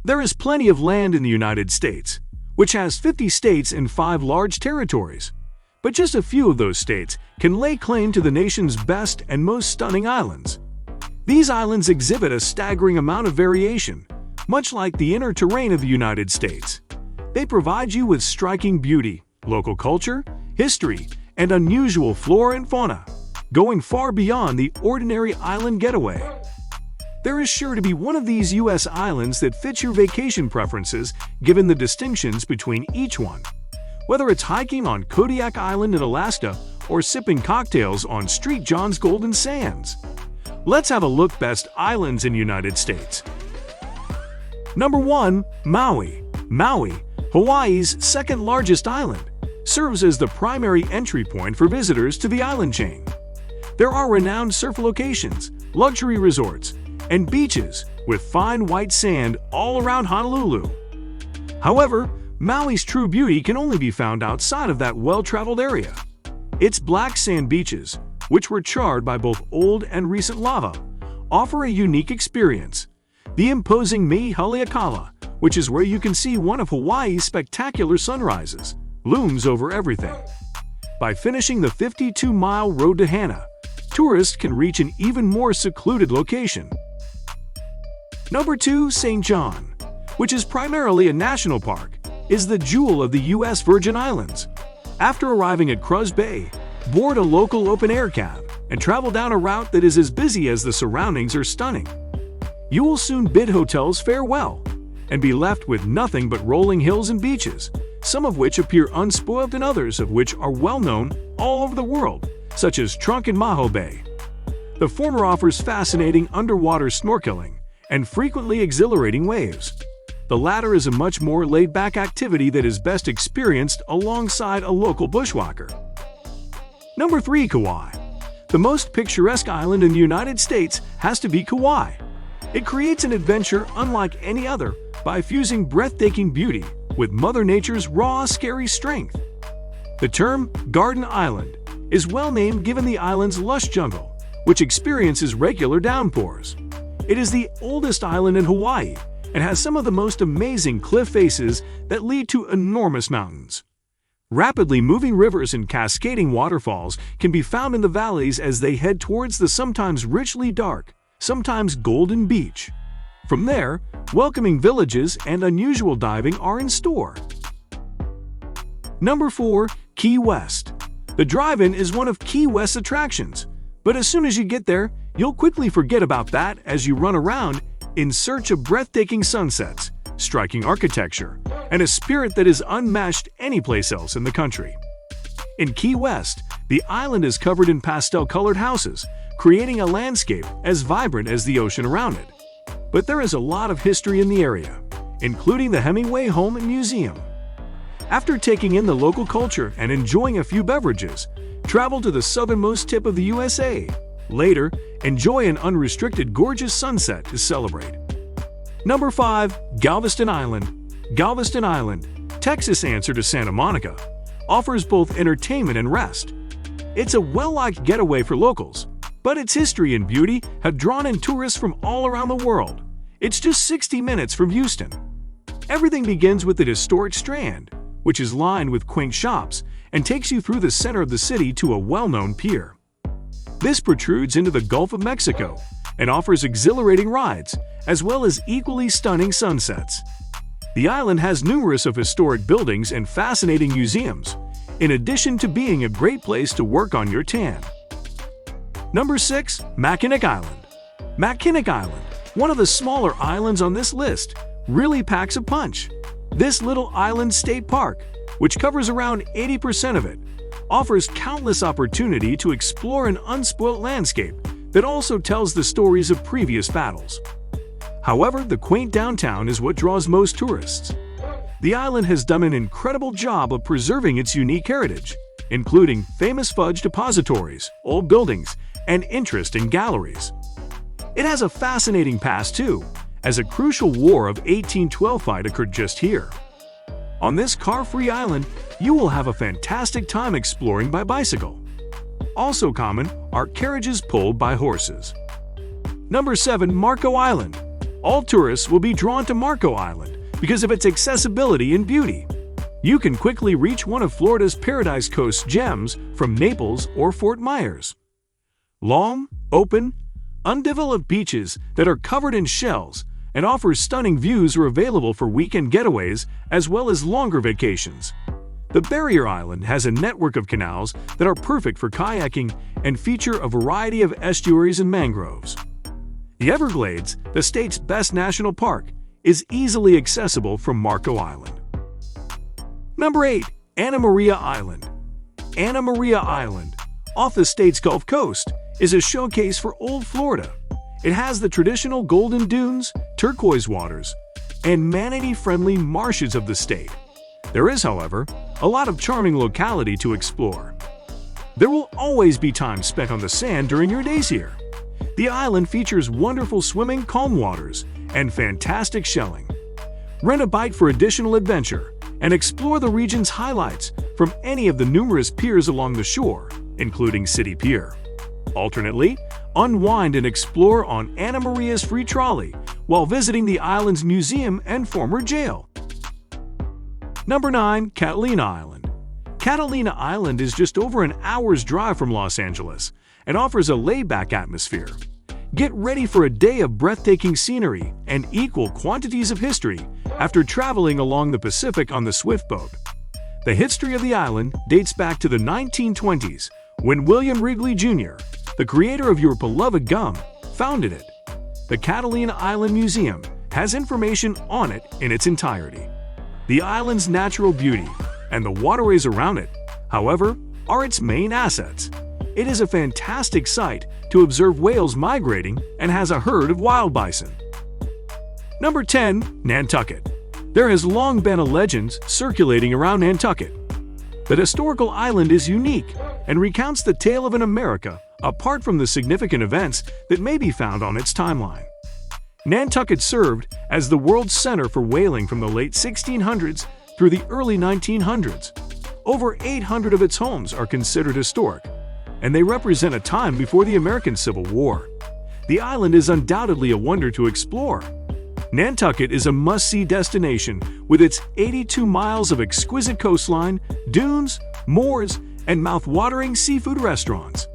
There is plenty of land in the United States, which has 50 states and 5 large territories. But just a few of those states can lay claim to the nation's best and most stunning islands. These islands exhibit a staggering amount of variation, much like the inner terrain of the United States. They provide you with striking beauty, local culture, history, and unusual flora and fauna, going far beyond the ordinary island getaway. There is sure to be one of these U.S. islands that fits your vacation preferences given the distinctions between each one. Whether it's hiking on Kodiak Island in Alaska or sipping cocktails on St. John's Golden Sands. Let's have a look at best islands in the United States. Number 1. Maui. Maui, Hawaii's second largest island, serves as the primary entry point for visitors to the island chain. There are renowned surf locations, luxury resorts, and beaches with fine white sand all around Honolulu. However, Maui's true beauty can only be found outside of that well-traveled area. Its black sand beaches, which were charred by both old and recent lava, offer a unique experience. The imposing Maui Haleakala, which is where you can see one of Hawaii's spectacular sunrises, looms over everything. By finishing the 52-mile road to Hana, tourists can reach an even more secluded location. Number 2. St. John, which is primarily a national park, is the jewel of the U.S. Virgin Islands. After arriving at Cruz Bay, board a local open-air cab and travel down a route that is as busy as the surroundings are stunning. You will soon bid hotels farewell and be left with nothing but rolling hills and beaches, some of which appear unspoiled and others of which are well known all over the world, such as Trunk and Maho Bay. The former offers fascinating underwater snorkeling and frequently exhilarating waves. The latter is a much more laid-back activity that is best experienced alongside a local bushwhacker. Number 3. Kauai. The most picturesque island in the United States has to be Kauai. It creates an adventure unlike any other by fusing breathtaking beauty with Mother Nature's raw, scary strength. The term Garden Island is well named given the island's lush jungle, which experiences regular downpours. It is the oldest island in Hawaii and has some of the most amazing cliff faces that lead to enormous mountains. Rapidly moving rivers and cascading waterfalls can be found in the valleys as they head towards the sometimes richly dark, sometimes golden beach. From there, welcoming villages and unusual diving are in store. Number 4. Key West. The drive-in is one of Key West's attractions, but as soon as you get there, you'll quickly forget about that as you run around in search of breathtaking sunsets, striking architecture, and a spirit that is unmatched anyplace else in the country. In Key West, the island is covered in pastel-colored houses, creating a landscape as vibrant as the ocean around it. But there is a lot of history in the area, including the Hemingway Home and Museum. After taking in the local culture and enjoying a few beverages, travel to the southernmost tip of the USA. Later, enjoy an unrestricted gorgeous sunset to celebrate. Number 5. Galveston Island. Galveston Island, Texas' answer to Santa Monica, offers both entertainment and rest. It's a well-liked getaway for locals, but its history and beauty have drawn in tourists from all around the world. It's just 60 minutes from Houston. Everything begins with the historic Strand, which is lined with quaint shops and takes you through the center of the city to a well-known pier. This protrudes into the Gulf of Mexico and offers exhilarating rides, as well as equally stunning sunsets. The island has numerous of historic buildings and fascinating museums, in addition to being a great place to work on your tan. Number 6. Mackinac Island. Mackinac Island, one of the smaller islands on this list, really packs a punch. This little island state park, which covers around 80% of it, offers countless opportunity to explore an unspoilt landscape that also tells the stories of previous battles. However, the quaint downtown is what draws most tourists. The island has done an incredible job of preserving its unique heritage, including famous fudge depositories, old buildings, and interesting galleries. It has a fascinating past too, as a crucial War of 1812 fight occurred just here. On this car-free island, you will have a fantastic time exploring by bicycle. Also common are carriages pulled by horses. Number 7. Marco Island. All tourists will be drawn to Marco Island because of its accessibility and beauty. You can quickly reach one of Florida's Paradise Coast gems from Naples or Fort Myers. Long, open, undeveloped beaches that are covered in shells and offer stunning views are available for weekend getaways as well as longer vacations. The barrier island has a network of canals that are perfect for kayaking and feature a variety of estuaries and mangroves. The Everglades, the state's best national park, is easily accessible from Marco Island. Number 8. Anna Maria Island. Anna Maria Island, off the state's Gulf Coast, is a showcase for old Florida. It has the traditional golden dunes, turquoise waters, and manatee-friendly marshes of the state. There is, however, a lot of charming locality to explore. There will always be time spent on the sand during your days here. The island features wonderful swimming calm waters and fantastic shelling. Rent a bike for additional adventure and explore the region's highlights from any of the numerous piers along the shore, including City Pier. Alternately, unwind and explore on Anna Maria's free trolley while visiting the island's museum and former jail. Number 9. Catalina Island. Catalina Island is just over an hour's drive from Los Angeles and offers a laid-back atmosphere. Get ready for a day of breathtaking scenery and equal quantities of history after traveling along the Pacific on the Swift boat. The history of the island dates back to the 1920s when William Wrigley Jr., the creator of your beloved gum, founded it. The Catalina Island Museum has information on it in its entirety. The island's natural beauty and the waterways around it, however, are its main assets. It is a fantastic sight to observe whales migrating and has a herd of wild bison. Number 10. Nantucket. There has long been a legend circulating around Nantucket. The historical island is unique and recounts the tale of an America apart from the significant events that may be found on its timeline. Nantucket served as the world's center for whaling from the late 1600s through the early 1900s. Over 800 of its homes are considered historic, and they represent a time before the American Civil War. The island is undoubtedly a wonder to explore. Nantucket is a must-see destination with its 82 miles of exquisite coastline, dunes, moors, and mouth-watering seafood restaurants.